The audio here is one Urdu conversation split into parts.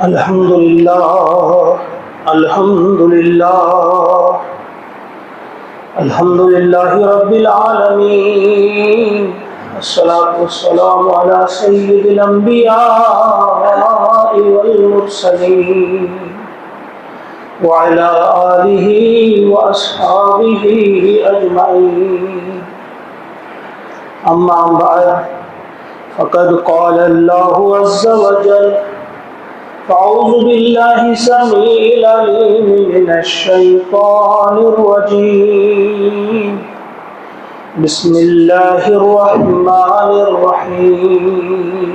الحمد لله الحمد لله الحمد لله رب العالمين، والصلاة والسلام على سيد الأنبياء والمرسلين وعلى آله وأصحابه أجمعين. أما بعد، فقد قال الله عز وجل: أعوذ بالله السميع العليم من الشيطان الرجيم. بسم الله الرحمن الرحيم.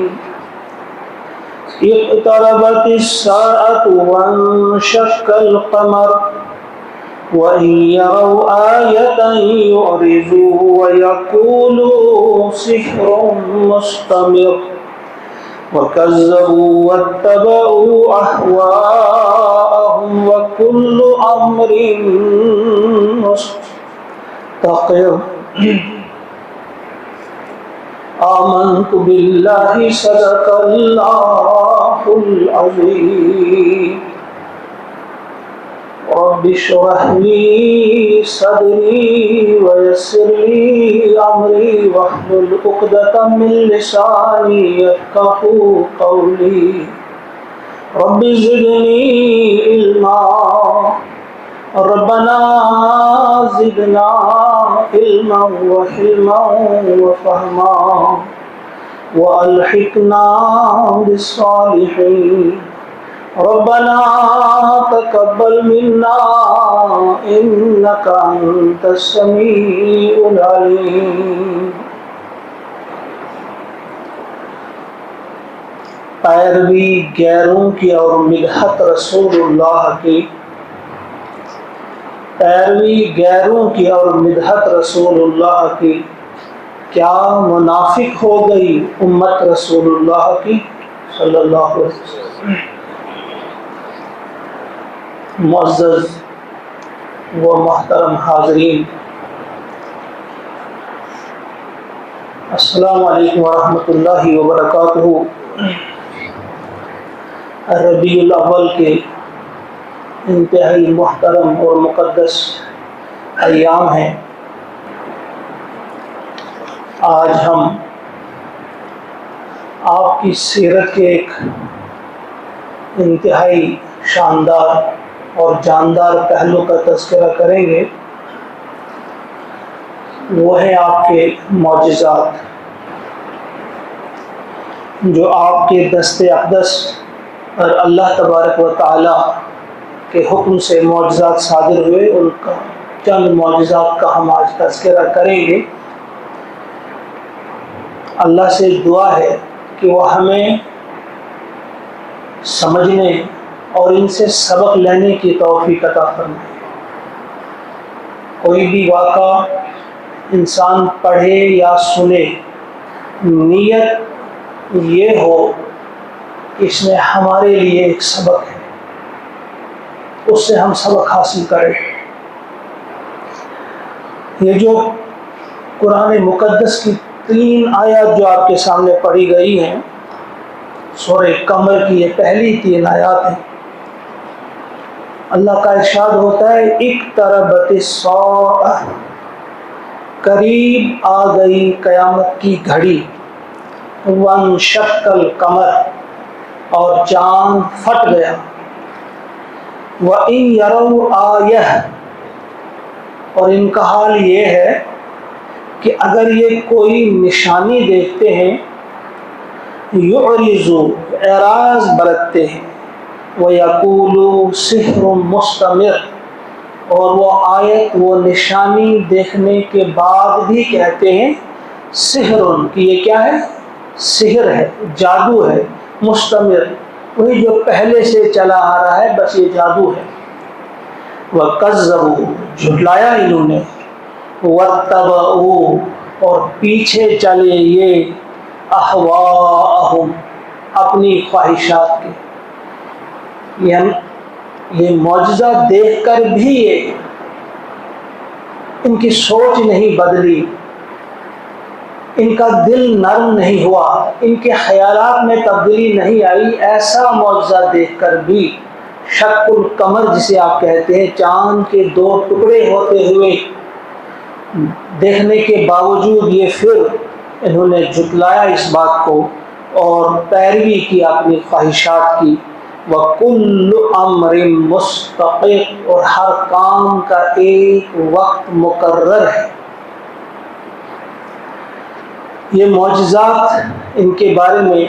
اقتربت الساعة وانشق القمر وإن يروا آية يعرضوا ويقولوا سحر مستمر وكذبوا واتبعوا أهواءهم وكل أمر مستقر. آمنت بالله صدق الله العظيم. رب اشرح لي صدري ويسر لي أمري واحلل عقدة من لساني يفقهوا قولي. رب زدني علما، ربنا زدنا علما وحلما وفهما وألحقنا بالصالحين. ربنا تقبل منا إنك أنت السميع العليم. پیروی غیروں کی اور مدحت رسول اللہ کی، پیروی غیروں کی اور مدحت رسول اللہ کی، کیا منافق ہو گئی امت رسول اللہ کی صلی اللہ علیہ وسلم. معزز و محترم حاضرین، السلام علیکم ورحمۃ اللہ وبرکاتہ. ربیع الاول کے انتہائی محترم اور مقدس ایام ہیں. آج ہم آپ کی سیرت کے ایک انتہائی شاندار اور جاندار پہلو کا تذکرہ کریں گے. وہ ہیں آپ کے معجزات، جو آپ کے دست اقدس اور اللہ تبارک و تعالی کے حکم سے معجزات صادر ہوئے. ان کا چند معجزات کا ہم آج تذکرہ کریں گے. اللہ سے دعا ہے کہ وہ ہمیں سمجھنے اور ان سے سبق لینے کی توفیق عطا فرمائے. کوئی بھی واقعہ انسان پڑھے یا سنے، نیت یہ ہو کہ اس میں ہمارے لیے ایک سبق ہے، اس سے ہم سبق حاصل کریں. یہ جو قرآن مقدس کی 3 آیات جو آپ کے سامنے پڑھی گئی ہیں، سورہ قمر کی یہ پہلی 3 آیات ہیں. اللہ کا ارشاد ہوتا ہے: اقتربت الساعہ، قریب آ گئی قیامت کی گھڑی. وانشق القمر، اور چاند پھٹ گیا. وَإِن يَرَوْا آیَةً، اور ان کا حال یہ ہے کہ اگر یہ کوئی نشانی دیکھتے ہیں، یعرضوا، اعراض برتتے ہیں. وَيَقُولُوا سِحْرٌ مُسْتَمِرٌ، اور وہ آیت، وہ نشانی دیکھنے کے بعد بھی کہتے ہیں سحر، کہ یہ کیا ہے؟ سحر ہے، جادو ہے. مستمر، وہی جو پہلے سے چلا آ رہا ہے، بس یہ جادو ہے. وَكَذَّبُوا، جھٹلایا انہوں نے. وَاتَّبَعُوا، اور پیچھے چلے یہ اہواءہم، اپنی خواہشات کے. یعنی یہ معجزہ دیکھ کر بھی ان کی سوچ نہیں بدلی، ان کا دل نرم نہیں ہوا، ان کے خیالات میں تبدیلی نہیں آئی، ایسا معجزہ دیکھ کر بھی شق القمر جسے آپ کہتے ہیں چاند کے 2 ٹکڑے ہوتے ہوئے دیکھنے کے باوجود یہ پھر انہوں نے جھٹلایا اس بات کو اور پیروی کی اپنی خواہشات کی۔ وَكُلُّ أَمْرٍ مُسْتَقِرٌ، اور ہر کام کا ایک وقت مقرر ہے۔ یہ معجزات، ان کے بارے میں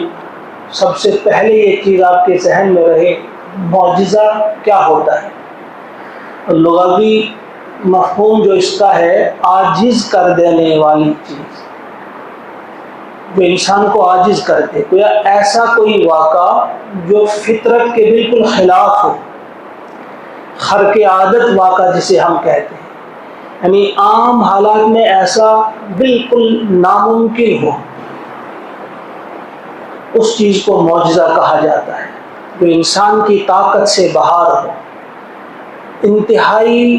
سب سے پہلے یہ چیز آپ کے ذہن میں رہے، معجزہ کیا ہوتا ہے؟ لغوی مفہوم جو اس کا ہے عاجز کر دینے والی چیز، جو انسان کو عاجز کرتے، کوئی ایسا کوئی واقعہ جو فطرت کے بالکل خلاف ہو، خرق عادت واقعہ جسے ہم کہتے ہیں، یعنی عام حالات میں ایسا بالکل ناممکن ہو، اس چیز کو معجزہ کہا جاتا ہے، جو انسان کی طاقت سے باہر ہو، انتہائی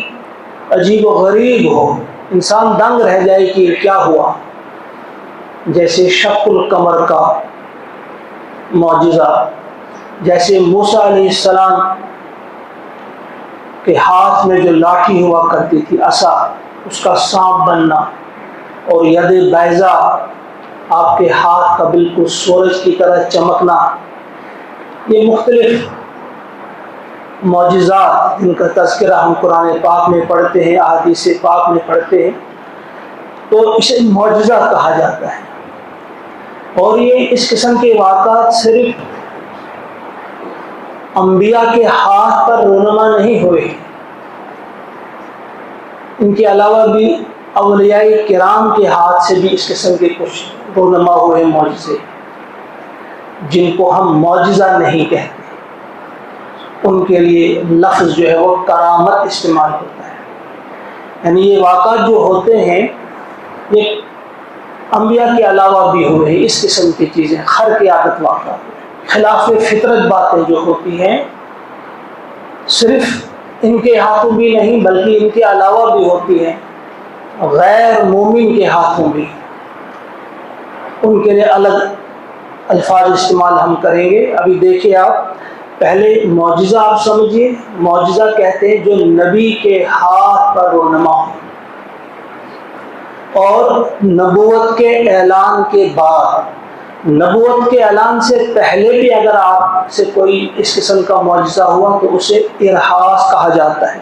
عجیب و غریب ہو، انسان دنگ رہ جائے کہ یہ کیا ہوا، جیسے شق القمر کا معجزہ، جیسے موسیٰ علیہ السلام کے ہاتھ میں جو لاٹھی ہوا کرتی تھی عصا، اس کا سانپ بننا، اور ید بیضا آپ کے ہاتھ کا بالکل سورج کی طرح چمکنا، یہ مختلف معجزات جن کا تذکرہ ہم قرآن پاک میں پڑھتے ہیں، احادیث پاک میں پڑھتے ہیں، تو اسے معجزہ کہا جاتا ہے۔ اور یہ اس قسم کے واقعات صرف انبیاء کے ہاتھ پر رونما نہیں ہوئے، ان کے علاوہ بھی اولیاء کرام کے ہاتھ سے بھی اس قسم کے کچھ رونما ہوئے معجزے، جن کو ہم معجزہ نہیں کہتے، ان کے لیے لفظ جو ہے وہ کرامت استعمال ہوتا ہے۔ یعنی یہ واقعات جو ہوتے ہیں یہ انبیاء کے علاوہ بھی ہوئے ہیں، اس قسم کی چیزیں، خرق عادت واقعات، خلاف فطرت باتیں جو ہوتی ہیں، صرف ان کے ہاتھوں بھی نہیں بلکہ ان کے علاوہ بھی ہوتی ہیں، غیر مومن کے ہاتھوں بھی، ان کے لیے الگ الفاظ استعمال ہم کریں گے۔ ابھی دیکھیے آپ، پہلے معجزہ آپ سمجھیے، معجزہ کہتے ہیں جو نبی کے ہاتھ پر رونما ہو، اور نبوت کے اعلان کے بعد، نبوت کے اعلان سے پہلے بھی اگر آپ سے کوئی اس قسم کا معجزہ ہوا تو اسے ارہاس کہا جاتا ہے۔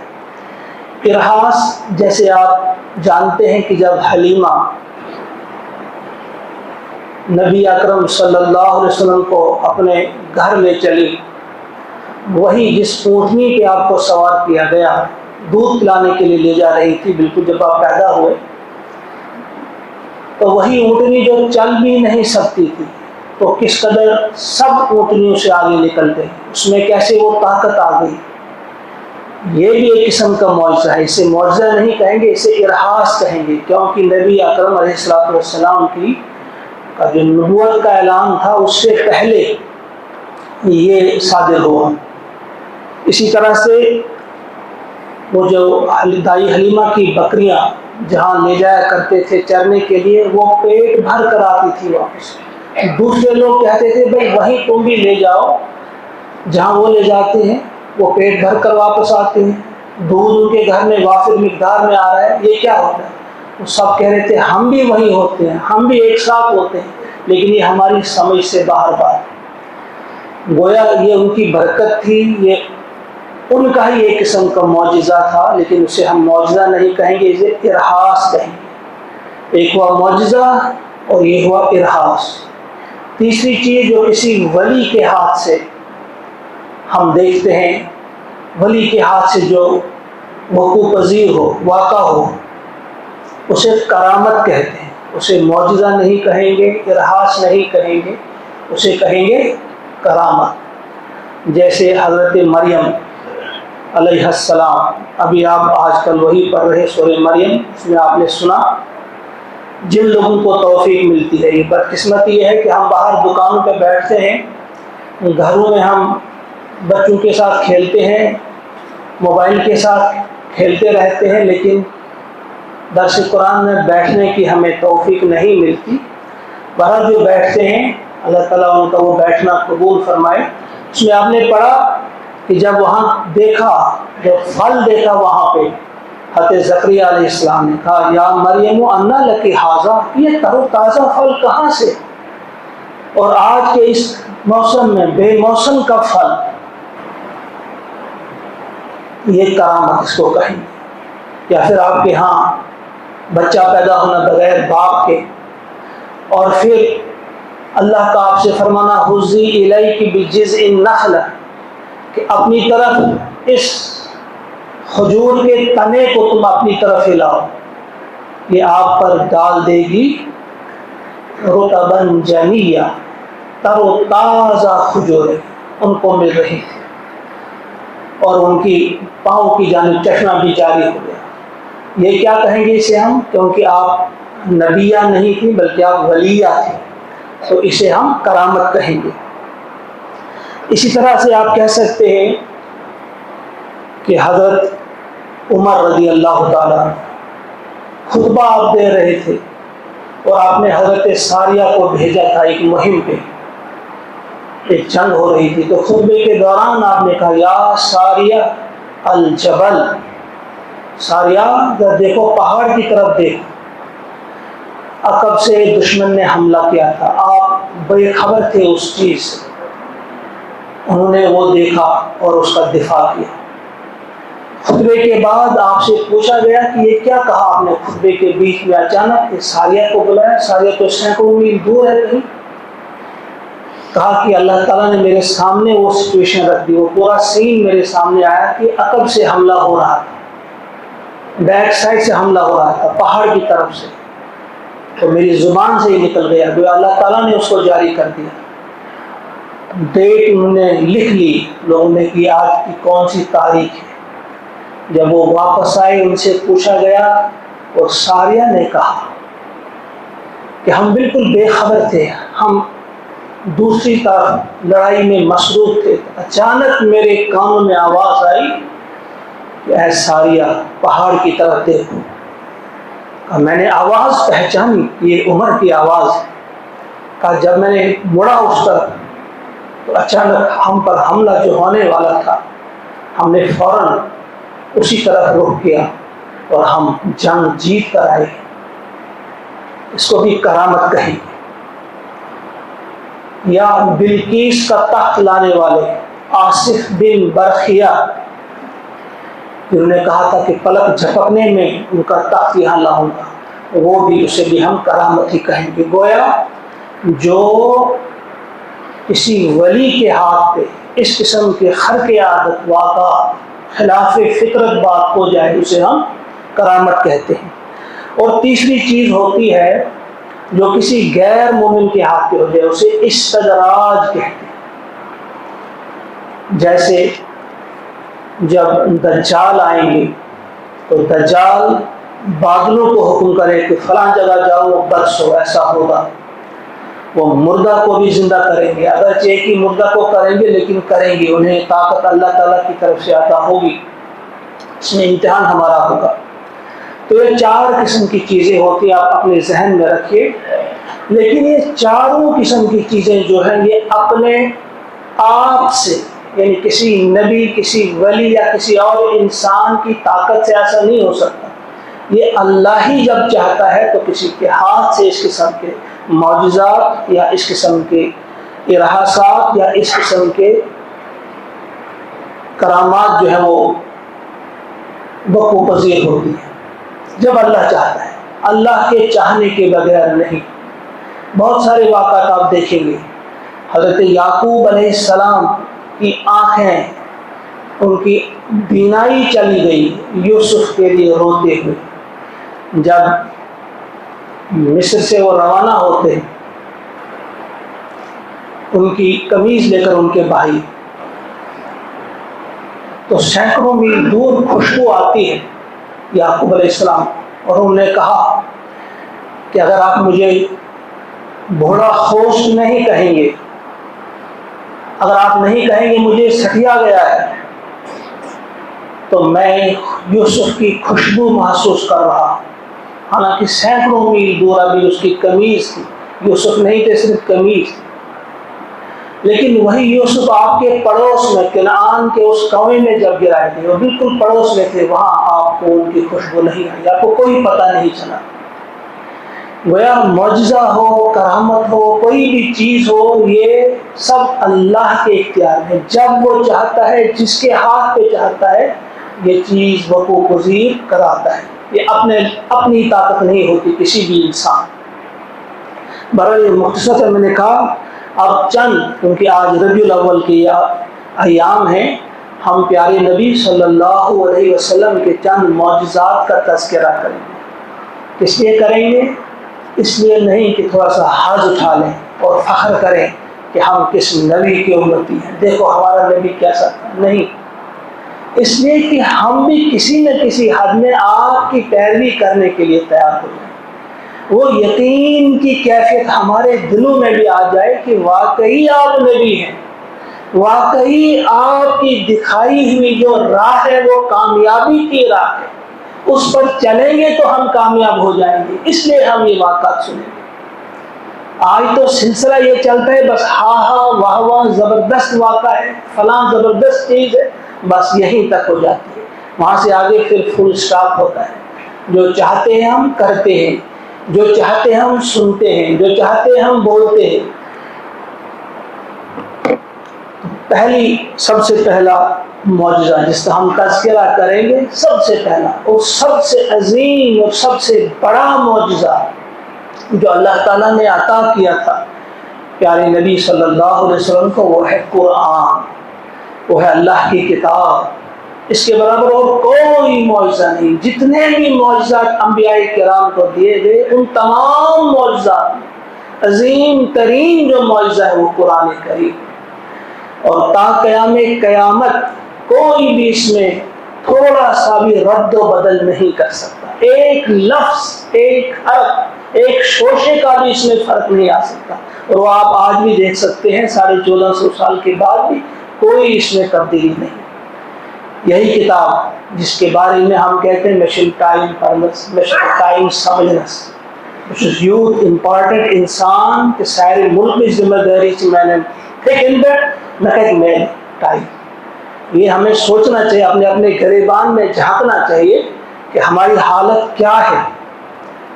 ارہاس، جیسے آپ جانتے ہیں کہ جب حلیمہ نبی اکرم صلی اللہ علیہ وسلم کو اپنے گھر لے چلی، وہی جس اونٹنی پہ آپ کو سوار کیا گیا دودھ پلانے کے لیے لے جا رہی تھی، بالکل جب آپ پیدا ہوئے تو وہی اونٹنی جو چل بھی نہیں سکتی تھی، تو کس قدر سب اونٹنیوں سے آگے نکل گئی، اس میں کیسے وہ طاقت آ گئی، یہ بھی ایک قسم کا معجزہ ہے۔ اسے معجزہ نہیں کہیں گے، اسے ارہاس کہیں گے، کیونکہ نبی اکرم علیہ السلام کی کا جو نبوت کا اعلان تھا اس سے پہلے یہ صادر ہوا۔ اسی طرح سے وہ جو دائی حلیمہ کی بکریاں جہاں لے جایا کرتے تھے چرنے کے لیے، وہ پیٹ بھر کر آتی تھی واپس، دوسرے لوگ کہتے تھے بھائی وہیں تم بھی لے جاؤ جہاں وہ لے جاتے ہیں، وہ پیٹ بھر کر واپس آتے ہیں، دودھ ان کے گھر میں وافر مقدار میں آ رہا ہے، یہ کیا ہوتا ہے؟ وہ سب کہہ رہے تھے ہم بھی وہیں ہوتے ہیں، ہم بھی ایک ساتھ ہوتے ہیں، لیکن یہ ہماری سمجھ سے باہر بات ہے۔ گویا یہ ان کی برکت تھی، یہ ان کا ہی ایک قسم کا معجزہ تھا، لیکن اسے ہم معجزہ نہیں کہیں گے، اسے ارہاس کہیں گے۔ ایک ہوا معجزہ اور یہ ہوا ارہاس۔ تیسری چیز جو کسی ولی کے ہاتھ سے ہم دیکھتے ہیں، ولی کے ہاتھ سے جو وقوع پذیر ہو، واقع ہو، اسے کرامت کہتے ہیں، اسے معجزہ نہیں کہیں گے، ارہاس نہیں کہیں گے، اسے کہیں گے کرامت۔ جیسے حضرت مریم علیہ السلام، ابھی آپ آج کل وہی پڑھ رہے سورہ مریم، اس میں آپ نے سنا جن لوگوں کو توفیق ملتی ہے، یہ بدقسمتی یہ ہے کہ ہم باہر دکانوں پہ بیٹھتے ہیں، گھروں میں ہم بچوں کے ساتھ کھیلتے ہیں، موبائل کے ساتھ کھیلتے رہتے ہیں، لیکن درس قرآن میں بیٹھنے کی ہمیں توفیق نہیں ملتی۔ بہرحال جو بیٹھتے ہیں اللہ تعالیٰ ان کا وہ بیٹھنا قبول فرمائے۔ اس میں آپ نے پڑھا کہ جب وہاں دیکھا، جب پھل دیکھا وہاں پہ، حضرت زکریا علیہ السلام نے کہا یا مریم انا لکی ھذا، یہ تر و تازہ پھل کہاں سے، اور آج کے اس موسم میں بے موسم کا پھل، یہ کرامت اس کو کہیں۔ یا پھر آپ کے ہاں بچہ پیدا ہونا بغیر باپ کے، اور پھر اللہ کا آپ سے فرمانا حزی الیک بجذع النخلہ، کہ اپنی طرف اس کھجور کے تنے کو تم اپنی طرف ہلاؤ، یہ آپ پر ڈال دے گی رطبا جنیا، تر و تازہ کھجوریں ان کو مل رہی تھی، اور ان کی پاؤں کی جانب چشمہ بھی جاری ہو گیا۔ یہ کیا کہیں گے اسے ہم، کیونکہ آپ نبیہ نہیں تھی بلکہ آپ ولیہ تھی، تو اسے ہم کرامت کہیں گے۔ اسی طرح سے آپ کہہ سکتے ہیں کہ حضرت عمر رضی اللہ تعالیٰ خطبہ آپ دے رہے تھے، اور آپ نے حضرت ساریہ کو بھیجا تھا ایک مہم پہ، ایک جنگ ہو رہی تھی، تو خطبے کے دوران آپ نے کہا یا ساریہ الجبل، ساریہ ذرا دیکھو پہاڑ کی طرف دیکھو، عقب سے دشمن نے حملہ کیا تھا، آپ بے خبر تھے اس چیز سے، انہوں نے وہ دیکھا اور اس کا دفاع کیا۔ خطبے کے بعد آپ سے پوچھا گیا کہ یہ کیا کہا آپ نے خطبے کے بیچ میں اچانک، کہ ساریہ کو بلایا، ساریہ تو سینکڑوں میل دور ہے کہیں، کہا کہ اللہ تعالیٰ نے میرے سامنے وہ سچویشن رکھ دی، وہ پورا سین میرے سامنے آیا کہ عقب سے حملہ ہو رہا تھا، بیک سائڈ سے حملہ ہو رہا تھا پہاڑ کی طرف سے، تو میری زبان سے ہی نکل گیا، جو اللہ تعالیٰ نے اس کو جاری کر دیا۔ ڈیٹ انہوں نے لکھ لی لوگوں نے کہ آج کی کون سی تاریخ ہے۔ جب وہ واپس آئے ان سے پوچھا گیا، اور ساریہ نے کہا کہ ہم بالکل بے خبر تھے، ہم دوسری طرف لڑائی میں مصروف تھے، اچانک میرے کانوں میں آواز آئی کہ اے ساریہ پہاڑ کی طرف دیکھو۔ میں نے آواز پہچانی، یہ عمر کی آواز ہے۔ کہا جب میں نے مڑا اس طرف تو اچانک ہم پر حملہ جو ہونے والا تھا، ہم نے فوراً اسی طرف رخ کیا اور ہم جنگ جیت کر آئے۔ اس کو بھی کرامت کہیں۔ یا بلقیس کا تخت لانے والے آصف بن برخیہ، جنہوں نے کہا تھا کہ پلک جھپکنے میں ان کا تخت یہاں لاؤں گا، وہ بھی، اسے بھی ہم کرامت ہی کہیں گے۔ گویا جو کسی ولی کے ہاتھ پہ اس قسم کے خرق عادت واقع خلاف فطرت بات ہو جائے، اسے ہم کرامت کہتے ہیں۔ اور تیسری چیز ہوتی ہے جو کسی غیر مومن کے ہاتھ پہ ہو جائے، اسے استدراج کہتے ہیں۔ جیسے جب دجال آئیں گے تو دجال بادلوں کو حکم کرے کہ فلاں جگہ جاؤ برس ہو، ایسا ہوگا۔ وہ مردہ کو بھی زندہ کریں گے، اگرچہ ایک ہی مردہ کو کریں گے لیکن کریں گے، انہیں طاقت اللہ تعالیٰ کی طرف سے عطا ہوگی، اس میں امتحان ہمارا ہوگا۔ تو یہ چار قسم کی چیزیں ہوتی ہیں، آپ اپنے ذہن میں رکھیے۔ لیکن یہ چاروں قسم کی چیزیں جو ہیں یہ اپنے آپ سے، یعنی کسی نبی، کسی ولی یا کسی اور انسان کی طاقت سے ایسا نہیں ہو سکتا۔ یہ اللہ ہی جب چاہتا ہے تو کسی کے ہاتھ سے اس قسم کے معجزات یا اس قسم کے ارحاسات یا اس قسم کے کرامات جو ہیں وہ وقوع پذیر ہوتی ہیں جب اللہ چاہتا ہے، اللہ کے چاہنے کے بغیر نہیں۔ بہت سارے واقعات آپ دیکھیں گے، حضرت یعقوب علیہ السلام کی آنکھیں، ان کی بینائی چلی گئی یوسف کے لیے روتے ہوئے۔ جب مصر سے وہ روانہ ہوتے ہیں، ان کی قمیض لے کر ان کے بھائی، تو سینکڑوں میل دور خوشبو آتی ہے یعقوب علیہ السلام، اور انہوں نے کہا کہ اگر آپ مجھے بھولا خوش نہیں کہیں گے، اگر آپ نہیں کہیں گے مجھے سٹیا گیا ہے، تو میں یوسف کی خوشبو محسوس کر رہا، حالانکہ سینکڑوں میل دور ابھی اس کی قمیض تھی، یوسف نہیں تھے صرف قمیص، لیکن وہی یوسف آپ کے پڑوس میں کنعان کے اس کنویں میں جب گرائے تھے، وہ بالکل پڑوس میں تھے، وہاں آپ کو ان کی خوشبو نہیں آئی، آپ کو کوئی پتہ نہیں چلا۔ گویا معجزہ ہو، کرامت ہو، کوئی بھی چیز ہو، یہ سب اللہ کے اختیار میں، جب وہ چاہتا ہے، جس کے ہاتھ پہ چاہتا ہے یہ چیز وقوع پذیر کراتا ہے۔ یہ اپنی طاقت نہیں ہوتی کسی بھی انسان۔ برحال مختصر سے میں نے کہا اب چند، کیونکہ آج ربیع الاول کے ایام ہیں، ہم پیارے نبی صلی اللہ علیہ وسلم کے چند معجزات کا تذکرہ کریں گے۔ کس لیے کریں گے؟ اس لیے نہیں کہ تھوڑا سا حاز اٹھا لیں اور فخر کریں کہ ہم کس نبی کی امتی ہیں، دیکھو ہمارا نبی کیسا تھا، نہیں، اس لیے کہ ہم بھی کسی نہ کسی حد میں آپ کی پیروی کرنے کے لیے تیار ہو جائیں، وہ یقین کی کیفیت ہمارے دلوں میں بھی آ جائے کہ واقعی آپ نبی ہیں، واقعی آپ کی دکھائی ہوئی جو راہ ہے وہ کامیابی کی راہ ہے، اس پر چلیں گے تو ہم کامیاب ہو جائیں گے، اس لیے ہم یہ واقعات سنیں گے۔ آج تو سلسلہ یہ چلتا ہے بس ہاں ہاں واہ واہ زبردست واقعہ ہے، فلاں زبردست چیز ہے، بس یہیں تک ہو جاتی ہے، وہاں سے آگے پھر فل اسٹاپ ہوتا ہے۔ جو چاہتے ہیں ہم کرتے ہیں، جو چاہتے ہیں ہم سنتے ہیں، جو چاہتے ہیں ہم بولتے ہیں۔ سب سے پہلا معجزہ جس کا ہم تذکرہ کریں گے، سب سے پہلا اور سب سے عظیم اور سب سے بڑا معجزہ جو اللہ تعالیٰ نے عطا کیا تھا پیارے نبی صلی اللہ علیہ وسلم کو، وہ ہے قرآن، وہ ہے اللہ کی کتاب۔ اس کے برابر اور کوئی معجزہ نہیں۔ جتنے بھی معجزات انبیاء کرام کو دیے گئے، ان تمام معجزات میں عظیم ترین جو معجزہ ہے وہ قرآن کریم، اور تا قیام قیامت کوئی بھی اس میں تھوڑا سا بھی رد و بدل نہیں کر سکتا، ایک لفظ، ایک حرف، ایک شوشے کا بھی اس میں فرق نہیں آ سکتا، اور وہ آپ آج بھی دیکھ سکتے ہیں 1450 سال کے بعد بھی کوئی اس میں تبدیلی نہیں۔ یہی کتاب جس کے بارے میں ہم کہتے ہیں مشن ٹائم سمجھنس، یوتھ امپارٹنٹ انسان کے سارے ملک میں ذمہ داری سے میں نے ٹائم، یہ ہمیں سوچنا چاہیے، اپنے اپنے گریبان میں جھانکنا چاہیے کہ ہماری حالت کیا ہے۔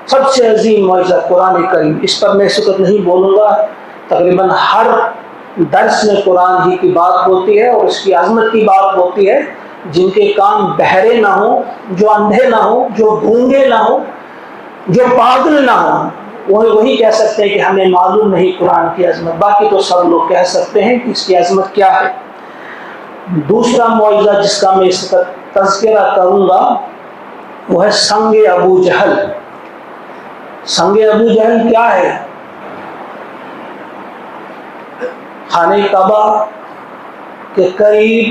سب سے عظیم معجزہ قرآن کریم، اس پر میں اس وقت نہیں بولوں گا، تقریباً ہر درس میں قرآن ہی کی بات ہوتی ہے اور اس کی عظمت کی بات ہوتی ہے۔ جن کے کان بہرے نہ ہوں، جو اندھے نہ ہوں، جو گونگے نہ ہوں، جو پاگل نہ ہوں، وہی کہہ سکتے ہیں کہ ہمیں معلوم نہیں قرآن کی عظمت، باقی تو سب لوگ کہہ سکتے ہیں کہ اس کی عظمت کیا ہے۔ دوسرا معجزہ جس کا میں اس کا تذکرہ کروں گا وہ ہے سنگ ابو جہل۔ سنگ ابو جہل کیا ہے؟ خانہ کعبہ کے قریب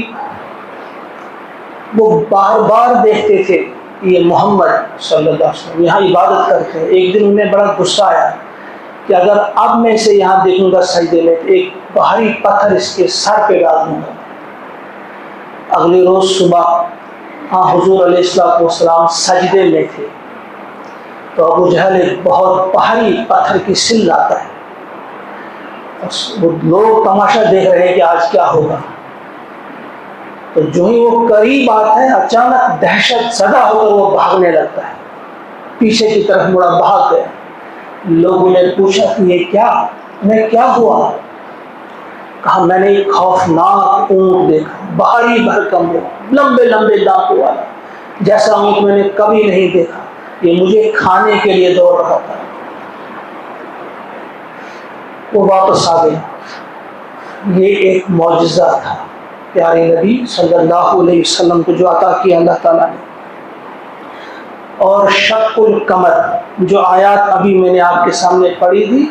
وہ بار بار دیکھتے تھے یہ محمد صلی اللہ علیہ وسلم یہاں عبادت کرتے ہیں۔ ایک دن انہیں بڑا غصہ آیا کہ اگر اب میں اسے یہاں دیکھوں گا سجدے میں تو ایک بھاری پتھر اس کے سر پہ ڈال دوں گا۔ اگلے روز صبح حضور علیہ السلام سجدے میں تھے تو ابو جہل ایک بہت بھاری پتھر کی سل لاتا ہے، وہ لوگ تماشا دیکھ رہے ہیں کہ آج کیا ہوگا۔ تو جو ہی وہ قریب آتا ہے اچانک دہشت زدہ ہو کر وہ بھاگنے لگتا ہے، پیچھے کی طرف مڑا بھاگ گیا۔ لوگوں نے پوچھا کہ یہ کیا ہوا؟ کہا میں نے ایک خوفناک اونٹ دیکھا، بھاری بھرکم ہوا، لمبے لمبے دانتوں والا، جیسا اونٹ میں نے کبھی نہیں دیکھا، یہ مجھے کھانے کے لیے دوڑ رہا تھا۔ وہ واپس آ گیا۔ یہ ایک معجزہ تھا پیارے نبی صلی اللہ علیہ وسلم کو جو عطا کیا اللہ تعالیٰ نے۔ اور شق القمر جو آیات ابھی میں نے آپ کے سامنے پڑھی تھی،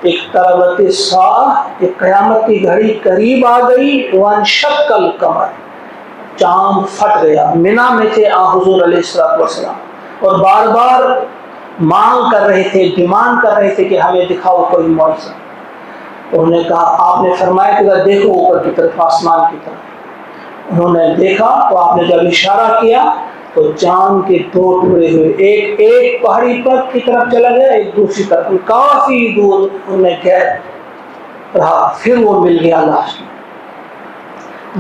ایک طربت ساعہ، ایک قیامت کی گھڑی قریب آ گئی، وانشق القمر، چاند پھٹ گیا۔ منا میں تھے حضور علیہ السلام اور بار بار مانگ کر رہے تھے، ڈیمانڈ کر رہے تھے کہ ہمیں دکھاؤ کوئی معجزہ۔ انہوں نے کہا، آپ نے فرمایا کہ دیکھو اوپر کی طرف، آسمان کی طرف۔ انہوں نے دیکھا تو آپ نے جب اشارہ کیا تو چاند کے دو ٹکڑے ہوئے، ایک پہاڑی پر کی طرف چلا گیا، ایک دوسری طرف، کافی دور انہیں غیب رہا، پھر وہ مل گیا لاسٹ میں۔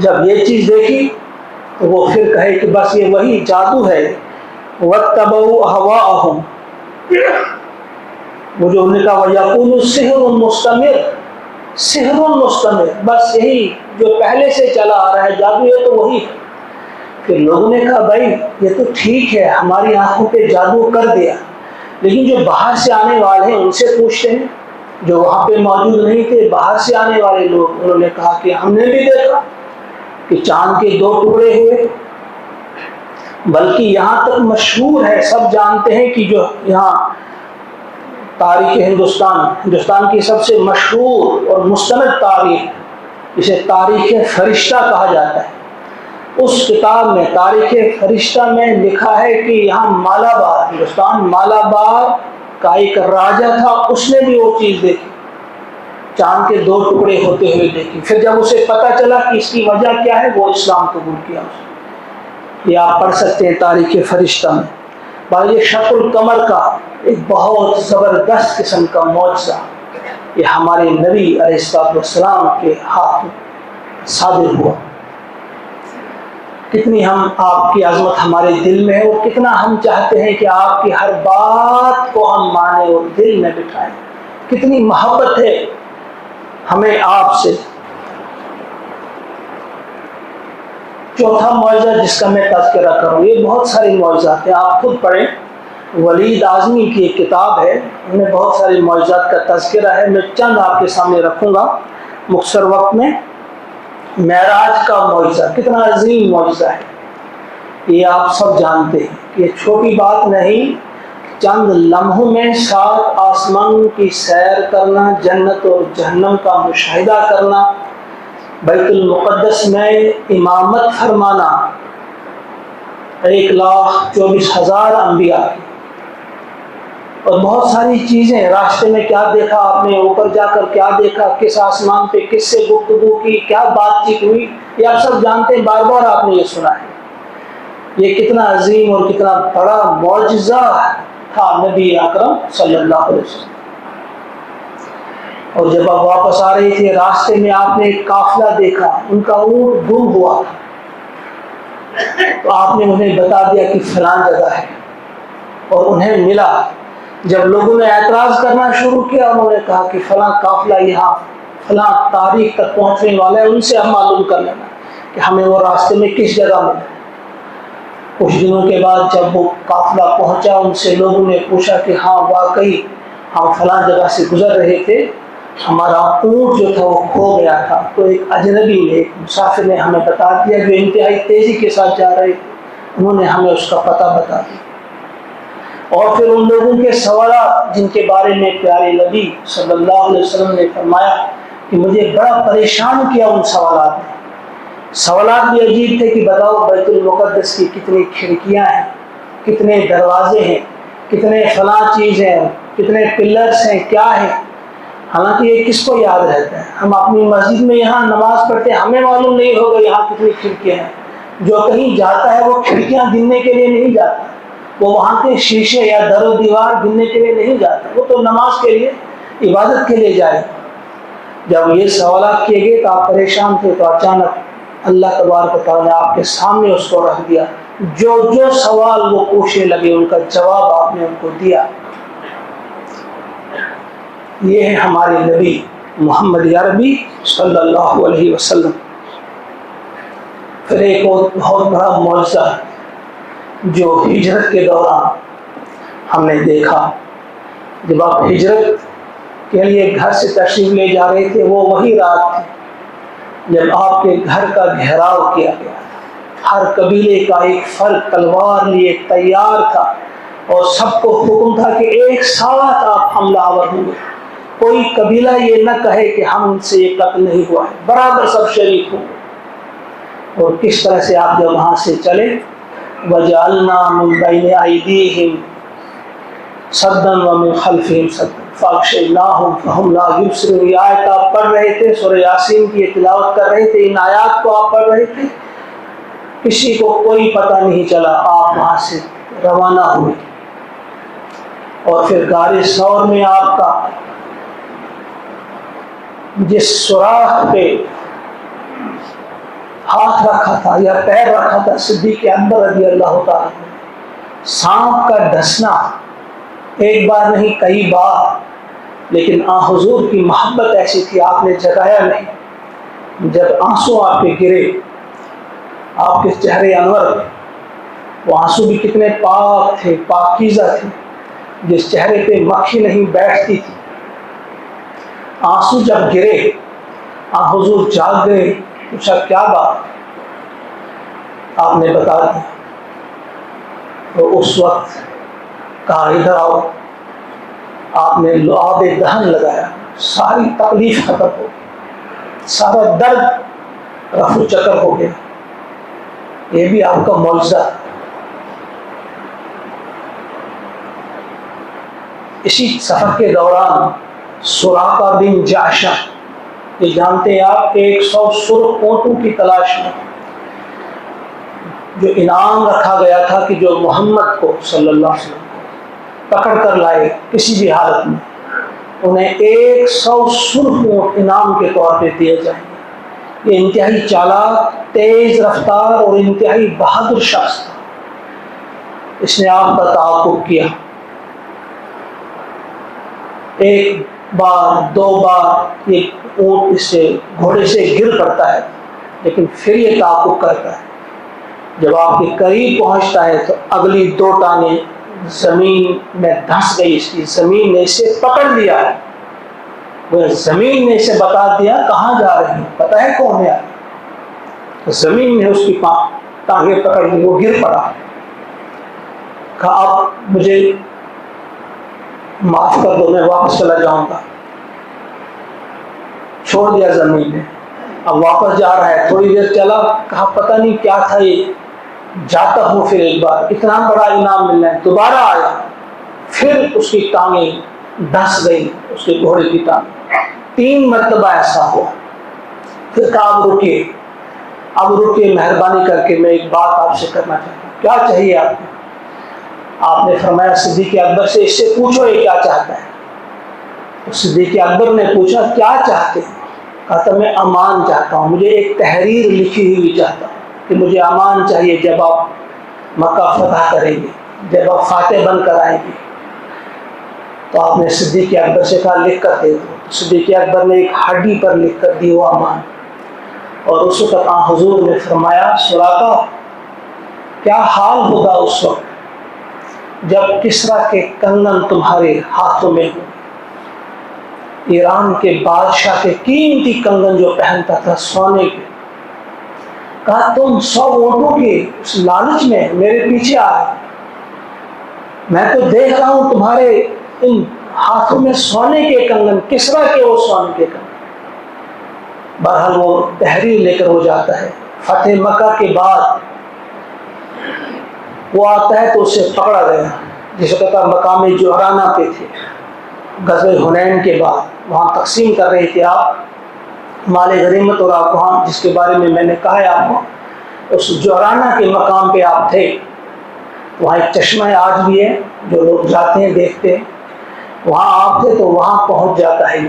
جب یہ چیز دیکھی تو وہ پھر کہے کہ بس یہ وہی جادو ہے، وَاتَّبَعُوا أَهْوَاءَهُمْ، وہ جو انہوں نے کہا وَيَقُولُ سِحْرٌ مُسْتَمِرٌ، سحر مستمر، بس یہی جو پہلے سے چلا آ رہا ہے جادو، یہ تو وہی ہے۔ پھر لوگوں نے کہا بھائی یہ تو ٹھیک ہے، ہماری آنکھوں پہ جادو کر دیا، لیکن جو باہر سے آنے والے ہیں ان سے پوچھتے ہیں، جو وہاں پہ موجود نہیں تھے، باہر سے آنے والے لوگ، انہوں نے کہا کہ ہم نے بھی دیکھا کہ چاند کے دو ٹکڑے ہوئے، بلکہ یہاں تک مشہور ہے، سب جانتے ہیں کہ جو یہاں تاریخ ہندوستان کی سب سے مشہور اور مستند تاریخ، اسے تاریخ فرشتہ کہا جاتا ہے، اس کتاب میں تاریخ فرشتہ میں لکھا ہے کہ یہاں مالابار، ہندوستان مالابار کا ایک راجہ تھا، اس نے بھی وہ چیز دیکھی، چاند کے دو ٹکڑے ہوتے ہوئے دیکھی۔ پھر جب اسے پتہ چلا کہ اس کی وجہ کیا ہے، وہ اسلام قبول کیا اس نے۔ یہ آپ پڑھ سکتے ہیں تاریخ فرشتہ میں۔ بھائی یہ شق القمر کا ایک بہت زبردست قسم کا معجزہ، یہ ہمارے نبی علیہ السلام کے ہاتھ صادر ہوا۔ کتنی ہم آپ کی عظمت ہمارے دل میں ہے، اور کتنا ہم چاہتے ہیں کہ آپ کی ہر بات کو ہم مانیں اور دل میں بٹھائیں، کتنی محبت ہے ہمیں آپ سے۔ چوتھا معجزہ جس کا میں تذکرہ کروں، یہ بہت سارے معجزات ہیں، آپ خود پڑھیں، ولید اعظمی کی ایک کتاب ہے، ان میں بہت سارے معجزات کا تذکرہ ہے، میں چند آپ کے سامنے رکھوں گا مختصر وقت میں۔ معراج کا معجزہ کتنا عظیم معجزہ ہے، یہ آپ سب جانتے ہیں کہ یہ چھوٹی بات نہیں، چند لمحوں میں 7 آسمان کی سیر کرنا، جنت اور جہنم کا مشاہدہ کرنا، بیت المقدس میں امامت فرمانا 1,24,000 انبیاء کی، اور بہت ساری چیزیں، راستے میں کیا دیکھا آپ نے، اوپر جا کر کیا دیکھا، کس آسمان پہ کس سے گفتگو کی، کیا بات چیت ہوئی، یہ آپ سب جانتے ہیں، بار بار آپ نے یہ سنا ہے۔ یہ کتنا عظیم اور کتنا بڑا معجزہ تھا نبی اکرم صلی اللہ علیہ وسلم۔ اور جب آپ واپس آ رہے تھے، راستے میں آپ نے ایک قافلہ دیکھا، ان کا اونٹ گم ہوا تھا، تو آپ نے انہیں بتا دیا کہ فلاں جگہ ہے، اور انہیں ملا۔ جب لوگوں نے اعتراض کرنا شروع کیا، انہوں نے کہا کہ فلاں قافلہ یہاں فلاں تاریخ تک پہنچنے والا ہے، ان سے ہم معلوم کر لینا کہ ہمیں وہ راستے میں کس جگہ ملا۔ کچھ دنوں کے بعد جب وہ قافلہ پہنچا، ان سے لوگوں نے پوچھا کہ ہاں واقعی ہم فلاں جگہ سے گزر رہے تھے، ہمارا اونٹ جو تھا وہ کھو گیا تھا۔ تو ایک اجنبی نے، ایک مسافر نے ہمیں بتا دیا، جو انتہائی تیزی کے ساتھ جا رہے تھے، انہوں نے ہمیں اس کا پتہ بتا دیا۔ اور پھر ان لوگوں کے سوالات جن کے بارے میں پیارے نبی صلی اللہ علیہ وسلم نے فرمایا کہ مجھے بڑا پریشان کیا ان سوالات نے۔ سوالات بھی عجیب تھے کہ بتاؤ بیت المقدس کی کتنی کھڑکیاں ہیں، کتنے دروازے ہیں، کتنے فلاں چیز ہیں، کتنے پلرس ہیں، کیا ہے۔ حالانکہ یہ کس کو یاد رہتا ہے؟ ہم اپنی مسجد میں یہاں نماز پڑھتے ہیں، ہمیں معلوم نہیں ہوگا یہاں کتنی کھڑکیاں ہیں۔ جو کہیں جاتا ہے وہ کھڑکیاں گننے کے لیے نہیں جاتا، وہ وہاں کے شیشے یا در و دیوار گننے کے لیے نہیں جاتا، وہ تو نماز کے لیے، عبادت کے لیے جائے۔ جب یہ سوالات کیے گئے تو آپ پریشان تھے، تو اچانک اللہ تبارک و تعالیٰ نے آپ کے سامنے اس کو رکھ دیا، جو جو سوال وہ پوچھنے لگے ان کا جواب آپ نے ان کو دیا۔ یہ ہے ہمارے نبی محمد عربی صلی اللہ علیہ وسلم۔ پھر ایک اور بہت بڑا معجزہ جو ہجرت کے دوران ہم نے دیکھا، جب آپ ہجرت کے لیے گھر سے تشریف لے جا رہے تھے، وہ وہی رات تھی جب آپ کے گھر کا گھیراؤ کیا گیا، ہر قبیلے کا ایک فرد تلوار لیے تیار تھا، اور سب کو حکم تھا کہ ایک ساتھ آپ حملہ آور ہوں گے، کوئی قبیلہ یہ نہ کہے کہ ہم ان سے یہ قتل نہیں ہوا ہے، برابر سب شریک ہوں گے۔ اور کس طرح سے آپ جب وہاں سے چلے، وَجَعَلْنَا مِن بَيْنِ أَيْدِيهِمْ سَدًّا وَمِن خَلْفِهِمْ سَدًّا فَأَغْشَيْنَاهُمْ فَهُمْ لَا يُبْصِرُونَ۔ یہ آیت آپ پڑھ رہے تھے، سورہ یاسین کی تلاوت کر رہے تھے، ان آیات کو آپ پڑھ رہے تھے، کسی کو کوئی پتہ نہیں چلا، آپ وہاں سے روانہ ہوئے، اور پھر غار ثور میں آپ کا جس سوراخ پہ ہاتھ رکھا تھا یا پیر رکھا تھا صدیق اکبر رضی اللہ تعالیٰ عنہ، سانپ کا ڈسنا ایک بار نہیں کئی بار، لیکن حضور کی محبت ایسی تھی آپ نے جگایا نہیں۔ جب آنسو آپ پہ گرے، آپ کے چہرے انور پہ، وہ آنسو بھی کتنے پاک تھے، پاکیزہ تھے، جس چہرے پہ مکھی نہیں بیٹھتی تھی، آنسو جب گرے حضور جاگ گئے، پوچھا کیا بات، آپ نے بتا دیا۔ تو اس وقت کہا ادھر آؤ، آپ نے لعاب دہن لگایا، ساری تکلیف ختم ہو گئی، سارا درد رفع چکر ہو گیا۔ یہ بھی آپ کا معجزہ۔ اسی سفر کے دوران سراقہ بن جعشم، یہ جانتے ہیں آپ، 100 سرخ اونٹوں کی تلاش میں جو انعام رکھا گیا تھا کہ جو محمد کو صلی اللہ علیہ وسلم کو پکڑ کر لائے کسی بھی حالت میں، انہیں 100 سرخ اونٹ انعام کے طور پہ دیے جائیں گے۔ یہ انتہائی چالاک، تیز رفتار اور انتہائی بہادر شخص تھا، اس نے آپ کا تعاقب کیا۔ ایک بار دو بار یہ اونٹ اس سے گھوڑے سے گر پڑتا ہے، لیکن پھر یہ تعاقب کرتا ہے۔ جب آپ کے قریب پہنچتا ہے تو اگلی 2 ٹانگیں زمین میں دھنس گئی، اس کی زمین نے اسے پکڑ لیا، وہ زمین نے اسے بتا دیا کہاں جا رہی ہے، پتہ ہے کون ہے، تو زمین نے اس کی ٹانگیں پکڑ لی، وہ گر پڑا۔ کہا اب مجھے معاف کر دو، میں واپس چلا جاؤں گا۔ چھوڑ دیا زمین نے، اب واپس جا رہا ہے، تھوڑی دیر چلا، کہا پتہ نہیں کیا تھا یہ، جاتا ہوں پھر ایک بار، اتنا بڑا انعام ملنا ہے۔ دوبارہ آیا، پھر اس کی ٹانگیں دھس گئی، اس کے گھوڑے کی ٹانگ، 3 مرتبہ ایسا ہوا۔ پھر کہا اب رکیے، اب رکیے، مہربانی کر کے میں ایک بات آپ سے کرنا چاہتا ہوں، کیا چاہیے آپ کو؟ آپ نے فرمایا صدیق اکبر سے اس سے پوچھو یہ کیا چاہتا ہے۔ تو صدیق اکبر نے پوچھا کیا چاہتے ہیں؟ کہا تو میں امان چاہتا ہوں، مجھے ایک تحریر لکھی ہوئی چاہتا ہوں کہ مجھے امان چاہیے جب آپ مکہ فتح کریں گے، جب آپ فاتح بن کر آئیں گے۔ تو آپ نے صدیق اکبر سے کہا لکھ کر دے دو۔ صدیق اکبر نے ایک ہڈی پر لکھ کر دی وہ امان، اور اس وقت حضور نے فرمایا سراقہ کیا حال ہوگا اس وقت جب کسریٰ کے کنگن تمہارے ہاتھوں میں ہوں، ایران کے بادشاہ کے قیمتی کنگن جو پہنتا تھا سونے کے۔ کہا تم 100 اونٹوں کے اس لالچ میں میرے پیچھے آئے، میں تو دیکھ رہا ہوں تمہارے ان ہاتھوں میں سونے کے کنگن، کسریٰ کے وہ سونے کے کنگن۔ بہرحال وہ تحریر لے کر ہو جاتا ہے۔ فتح مکہ کے بعد وہ آتا ہے تو اسے پکڑا گیا، جس وقت مقام جعرانہ پہ تھے، غزوہ حنین کے بعد وہاں تقسیم کر رہے تھے آپ مال غنیمت، اور آپ وہاں جس کے بارے میں نے کہا ہے آپ کو، اس جعرانہ کے مقام پہ آپ تھے۔ وہاں ایک چشمہ آج بھی ہے، جو لوگ جاتے ہیں دیکھتے ہیں، وہاں آپ تھے تو وہاں پہنچ جاتا ہے۔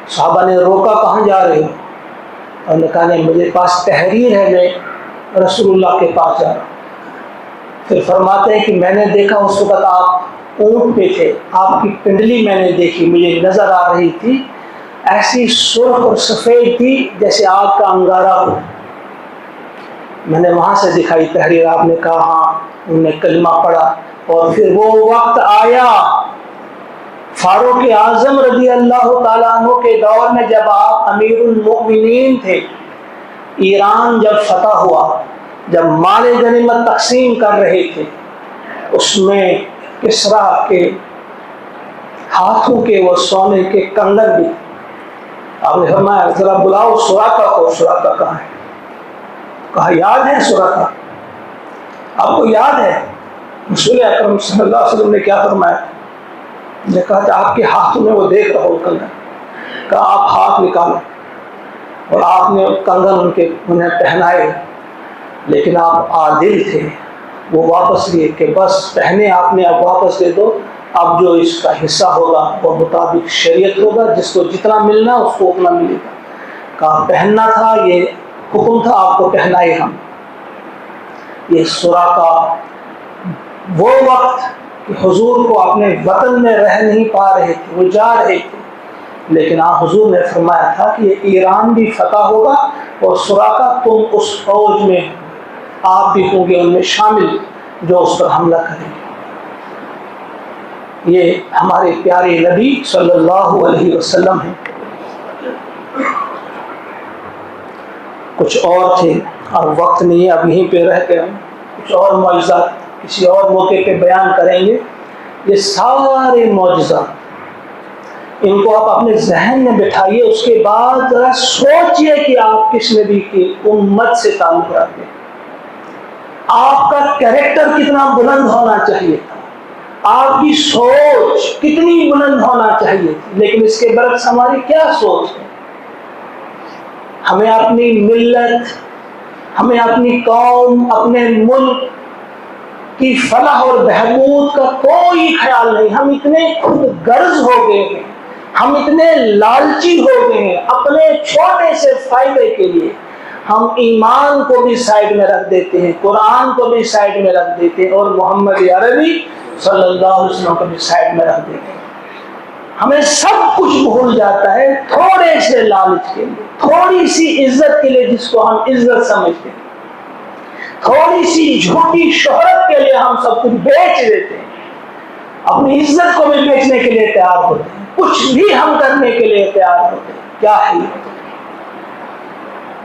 صحابہ نے روکا کہاں جا رہے ہو؟ اور نے کہا نہیں مجھے پاس تحریر ہے، میں رسول اللہ کے پاس جا رہا ہوں۔ پھر فرماتے ہیں کہ میں نے دیکھا اس وقت آپ اونٹ پہ تھے، آپ کی پنڈلی میں نے دیکھی، مجھے نظر آ رہی تھی، ایسی سرخ اور سفید تھی جیسے آگ کا انگارہ ہو۔ میں نے وہاں سے دکھائی تحریر، آپ نے کہا ہاں، انہوں نے کلمہ پڑھا۔ اور پھر وہ وقت آیا فاروق اعظم رضی اللہ تعالیٰ عنہ کے دور میں، جب آپ امیر المؤمنین تھے، ایران جب فتح ہوا، جب مال غنیمت تقسیم کر رہے تھے، اس میں کسریٰ کے ہاتھوں کے وہ سونے کے کنگن بھی۔ آپ نے فرمایا ذرا بلاؤ سراقہ کو، سراقہ کہاں ہے؟ کہا یاد ہے سراقہ، آپ کو یاد ہے رسول اکرم صلی اللہ علیہ وسلم نے کیا فرمایا؟ نے کہا کہ آپ کے ہاتھوں میں وہ دیکھ رہا ہوں کنگن۔ کہا آپ ہاتھ نکالو، اور آپ نے کنگن انہیں پہنائے، لیکن آپ عادل تھے، وہ واپس لیے کہ بس پہنے آپ نے، اب واپس دے دو، اب جو اس کا حصہ ہوگا وہ مطابق شریعت ہوگا، جس کو جتنا ملنا اس کو اتنا ملے گا۔ کہا پہننا تھا، یہ حکم تھا آپ کو پہنائے ہم۔ یہ سراقہ وہ وقت کہ حضور کو اپنے وطن میں رہ نہیں پا رہے تھے، وہ جا رہے تھے، لیکن حضور نے فرمایا تھا کہ یہ ایران بھی فتح ہوگا اور سراقہ تم اس فوج میں آپ بھی ہوں گے ان میں شامل جو اس پر حملہ کریں گے۔ یہ ہمارے پیارے نبی صلی اللہ علیہ وسلم ہیں۔ کچھ اور تھے اور وقت نہیں ہے، اب یہیں پہ رہ کے کچھ اور معجزات کسی اور موقع پہ بیان کریں گے۔ یہ سارے معجزات ان کو آپ اپنے ذہن میں بٹھائیے، اس کے بعد ذرا سوچئے کہ آپ کس نبی کی امت سے تعلق رکھتے ہیں۔ آپ کا کریکٹر کتنا بلند ہونا چاہیے تھا، آپ کی سوچ کتنی بلند ہونا چاہیے تھی، لیکن اس کے برعکس ہماری کیا سوچ ہے؟ ہمیں اپنی ملت، ہمیں اپنی قوم، اپنے ملک کی فلاح اور بہبود کا کوئی خیال نہیں۔ ہم اتنے خود غرض ہو گئے ہیں، ہم اتنے لالچی ہو گئے ہیں اپنے چھوٹے سے فائدے کے لیے۔ ہم ایمان کو بھی سائڈ میں رکھ دیتے ہیں، قرآن کو بھی سائڈ میں رکھ دیتے ہیں، اور محمد عربی صلی اللہ علیہ وسلم کو بھی سائڈ میں رکھ دیتے ہیں۔ ہمیں سب کچھ بھول جاتا ہے تھوڑے سے لالچ کے لیے، تھوڑی سی عزت کے لیے جس کو ہم عزت سمجھتے ہیں، تھوڑی سی جھوٹی شہرت کے لیے ہم سب کچھ بیچ دیتے ہیں، اپنی عزت کو بھی بیچنے کے لیے تیار ہوتے ہیں، کچھ بھی ہم کرنے کے لیے تیار ہوتے ہیں۔ کیا ہے یہ؟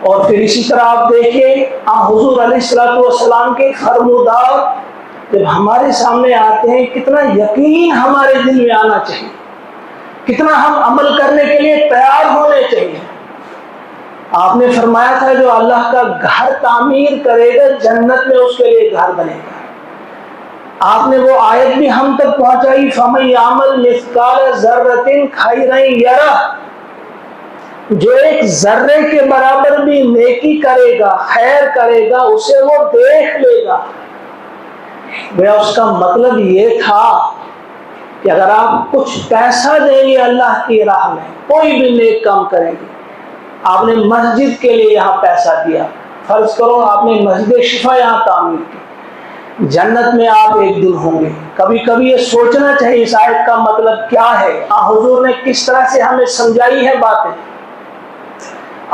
اور پھر اسی طرح آپ دیکھیے حضور علیہ السلام کے فرمودات جب ہمارے سامنے آتے ہیں، کتنا یقین ہمارے دل میں آنا چاہیے، کتنا ہم عمل کرنے کے لیے تیار ہونے چاہیے۔ آپ نے فرمایا تھا جو اللہ کا گھر تعمیر کرے گا جنت میں اس کے لیے گھر بنے گا۔ آپ نے وہ آیت بھی ہم تک پہنچائی، فَمَن يَعْمَلْ مِثْقَالَ ذَرَّةٍ خَيْرًا يَرَهُ، جو ایک ذرے کے برابر بھی نیکی کرے گا، خیر کرے گا، اسے وہ دیکھ لے گا۔ گویا اس کا مطلب یہ تھا کہ اگر آپ کچھ پیسہ دیں گے اللہ کی راہ میں، کوئی بھی نیک کام کریں گے، آپ نے مسجد کے لیے یہاں پیسہ دیا، فرض کرو آپ نے مسجد شفا یہاں تعمیر کی، جنت میں آپ ایک دن ہوں گے۔ کبھی کبھی یہ سوچنا چاہیے اس آیت کا مطلب کیا ہے، حضور نے کس طرح سے ہمیں سمجھائی ہے باتیں۔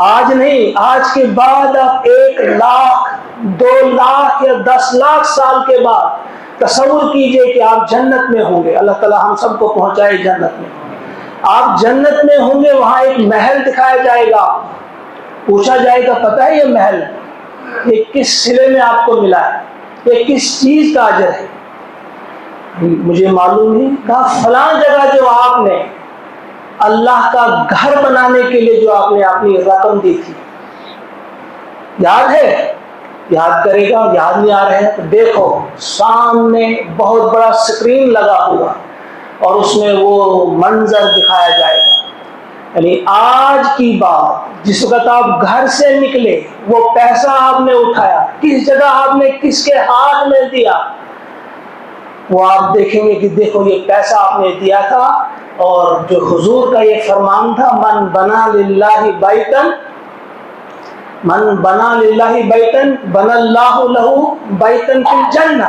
آج نہیں، آج کے بعد آپ 1 لاکھ 2 لاکھ یا 10 لاکھ سال کے بعد تصور کیجئے کہ آپ جنت میں ہوں گے۔ اللہ تعالی ہم سب کو پہنچائے جنت میں۔ آپ جنت میں ہوں گے، وہاں ایک محل دکھایا جائے گا، پوچھا جائے گا پتہ ہے یہ محل یہ کس صلے میں آپ کو ملا ہے، یہ کس چیز کا اجر ہے؟ مجھے معلوم نہیں۔ کہا فلاں جگہ جو آپ نے اللہ کا گھر بنانے کے لیے جو آپ نے اپنی رقم دی تھی، یاد ہے؟ یاد کرے گا، یاد نہیں آ رہا ہے تو دیکھو سامنے بہت بڑا سکرین لگا ہوا اور اس میں وہ منظر دکھایا جائے گا۔ یعنی آج کی بات، جس وقت آپ گھر سے نکلے، وہ پیسہ آپ نے اٹھایا، کس جگہ آپ نے کس کے ہاتھ میں دیا، وہ آپ دیکھیں گے کہ دیکھو یہ پیسہ آپ نے دیا تھا۔ اور جو حضور کا یہ فرمان تھا، من بنا للہ بیتن، من بنا للہ بیتن بنا اللہ لہ بیتن فی الجنہ،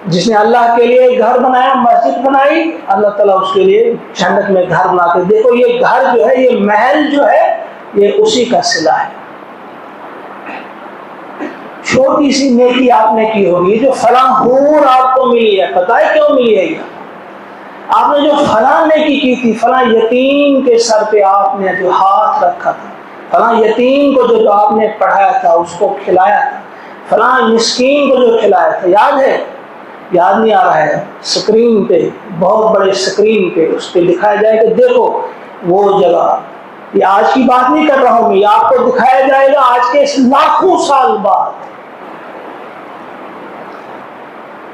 جس نے اللہ کے لیے گھر بنایا، مسجد بنائی، اللہ تعالیٰ اس کے لیے جنت میں گھر بناتے۔ دیکھو یہ گھر جو ہے، یہ محل جو ہے، یہ اسی کا صلہ ہے۔ چھوٹی سی نیکی آپ نے کی ہوگی، جو فلاں حور آپ کو ملی ہے، پتہ ہے کیوں ملی ہے؟ یہ آپ نے جو فلاں نیکی کی تھی، فلاں یتیم کے سر پہ آپ نے جو ہاتھ رکھا تھا، فلاں یتیم کو جو آپ نے پڑھایا تھا، اس کو کھلایا تھا، فلاں مسکین کو جو کھلایا تھا، یاد ہے؟ یاد نہیں آ رہا ہے؟ سکرین پہ، بہت بڑے سکرین پہ اس پہ دکھایا جائے کہ دیکھو وہ جگہ۔ یہ آج کی بات نہیں کر رہا ہوں میں، یہ آپ کو دکھایا جائے گا آج کے اس لاکھوں سال بعد۔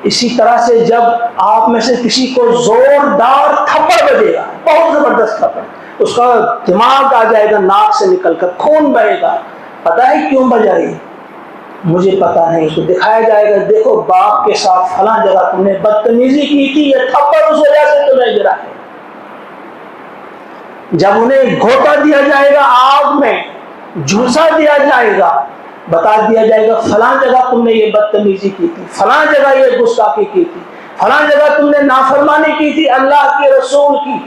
اسی طرح سے جب آپ میں سے کسی کو زوردار تھپڑ بجے گا، بہت زبردست تھپڑ، اس کا دماغ آ جائے گا ناک سے نکل کر، خون بہے گا، پتہ ہے کیوں بجائے؟ مجھے پتا نہیں. تو دکھایا جائے گا دیکھو باپ کے ساتھ فلاں جگہ تم نے بدتمیزی کی تھی, یہ تھپڑ اس وجہ سے تمہیں گرا ہے. جب انہیں گھوٹا دیا جائے گا آگ میں, جھوسا دیا جائے گا, بتا دیا جائے گا فلاں جگہ تم نے یہ بدتمیزی کی تھی, فلاں جگہ یہ گستاخی کی تھی, فلاں جگہ تم نے نافرمانی کی تھی اللہ کے رسول کی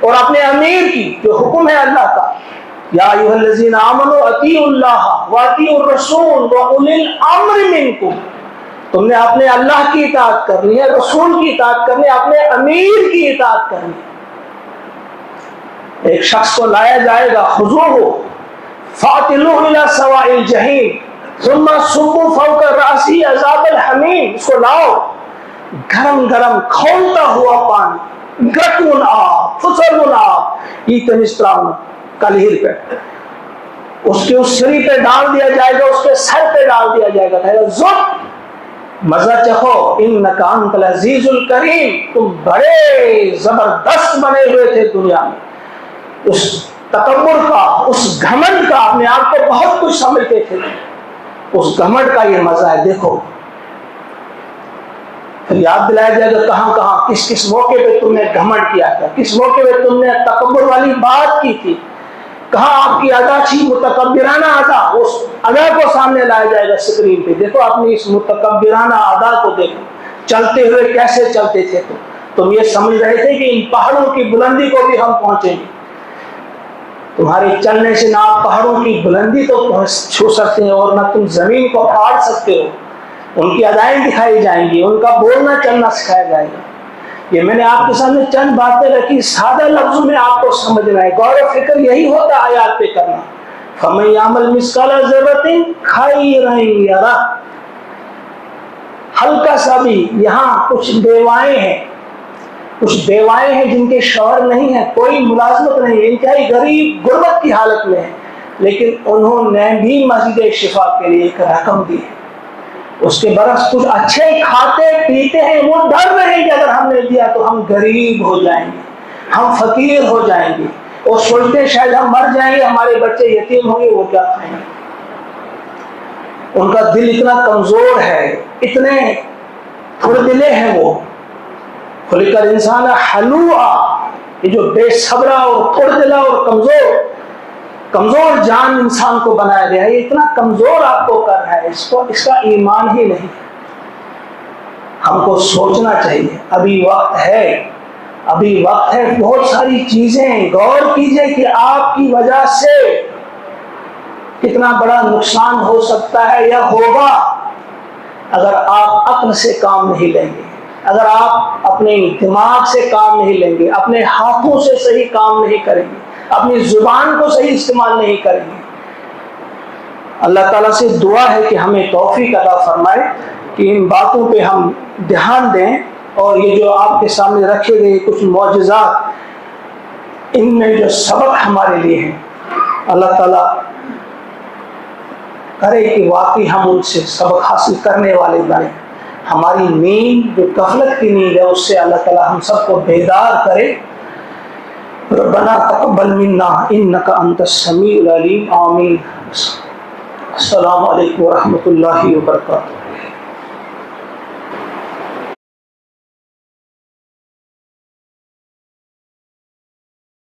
اور اپنے امیر کی, جو حکم ہے اللہ کا. یا ایھا الذین آمنوا اطیعوا اللہ واطیعوا الرسول واولی الامر منکم. تم نے اپنے اللہ کی اطاعت کرنی ہے, رسول کی اطاعت کرنی ہے, اپنے امیر کی اطاعت کرنی ہے. ایک شخص کو لایا جائے گا, خذوہ فاعتلوہ الی سواء الجحیم ثم صبوا فوق رأسہ عذاب الحمیم. اس کو لاؤ, گرم گرم کھولتا ہوا پانی, گٹون آب, فسرون آب, یہ تنستراؤن کلہیر پہ, اس کے اس سری پہ ڈال دیا جائے گا, اس کے سر پہ ڈال دیا جائے گا, کہے گا زب مزہ چکھو, انکا انت العزیز الکریم, تم بڑے زبردست بنے ہوئے تھے دنیا میں. اس تکبر کا, اس گھمنڈ کا, اپنے آپ کو بہت کچھ سمجھتے تھے, اس گھمنڈ کا یہ مزہ ہے. دیکھو پھر یاد دلایا جائے گا کہاں کہاں کس کس موقع پہ تم نے گھمنڈ کیا تھا, کس موقع پہ تم نے تکبر والی بات کی تھی, کہاں آپ کی ادا تھی متکبرانہ ادا. اس ادا کو سامنے لایا جائے گا اسکرین پہ, دیکھو اپنی اس متکبرانہ ادا کو دیکھو, چلتے ہوئے کیسے چلتے تھے تم یہ سمجھ رہے تھے کہ ان پہاڑوں کی بلندی کو بھی ہم پہنچیں گے. تمہارے چلنے سے نہ آپ پہاڑوں کی بلندی تو چھو سکتے ہیں اور نہ تم زمین کو پھاڑ سکتے ہو. ان کی ادائیں دکھائی جائیں گی, ان کا بولنا چلنا سکھایا جائے گا. یہ میں نے آپ کے سامنے چند باتیں رکھی, سادہ لفظوں میں آپ کو سمجھنا ہے. غور و فکر یہی ہوتا ہے آیات پہ کرنا. فَمَن يَعْمَلْ مِثْقَالَ ذَرَّةٍ خَيْرًا يَرَهُ. ہلکا سا بھی, یہاں کچھ بیوائیں ہیں, کچھ بیوائیں ہیں جن کے شوہر نہیں ہے, کوئی ملازمت نہیں, انتہائی غریب غربت کی حالت میں ہے, لیکن انہوں نے بھی مسجد شفا کے لیے ایک رقم دی ہے. اس کے برعکس کچھ اچھے کھاتے پیتے ہیں, وہ ڈر رہے ہیں کہ اگر ہم نے دیا تو ہم غریب ہو جائیں گے, ہم فقیر ہو جائیں گے, اور سوچتے ہیں شاید ہم مر جائیں گے, ہمارے بچے یتیم ہوں گے, وہ کیا کھائیں گے. ان کا دل اتنا کمزور ہے, اتنے تھوڑے دلے ہیں وہ. خلق الانسان حلوعا, یہ جو بے صبرا اور تھوڑے دلا اور کمزور جان انسان کو بنایا گیا ہے, یہ اتنا کمزور آپ کو کر رہا ہے, اس کا ایمان ہی نہیں. ہم کو سوچنا چاہیے, ابھی وقت ہے, بہت ساری چیزیں. غور کیجئے کہ آپ کی وجہ سے کتنا بڑا نقصان ہو سکتا ہے یا ہوگا اگر آپ عقل سے کام نہیں لیں گے, اگر آپ اپنے دماغ سے کام نہیں لیں گے, اپنے ہاتھوں سے صحیح کام نہیں کریں گے, اپنی زبان کو صحیح استعمال نہیں کریں گے. اللہ تعالیٰ سے دعا ہے کہ ہمیں توفیق عطا فرمائے کہ ان باتوں پہ ہم دھیان دیں, اور یہ جو آپ کے سامنے رکھے گئے کچھ معجزات, ان میں جو سبق ہمارے لیے ہیں, اللہ تعالیٰ کرے کہ واقعی ہم ان سے سبق حاصل کرنے والے بنیں. ہماری نیند جو غفلت کی نیند ہے, اس سے اللہ تعالیٰ ہم سب کو بیدار کرے. ربنا تقبل منا انک انت السمیع العلیم. آمین. السلام علیکم ورحمۃ اللہ وبرکاتہ.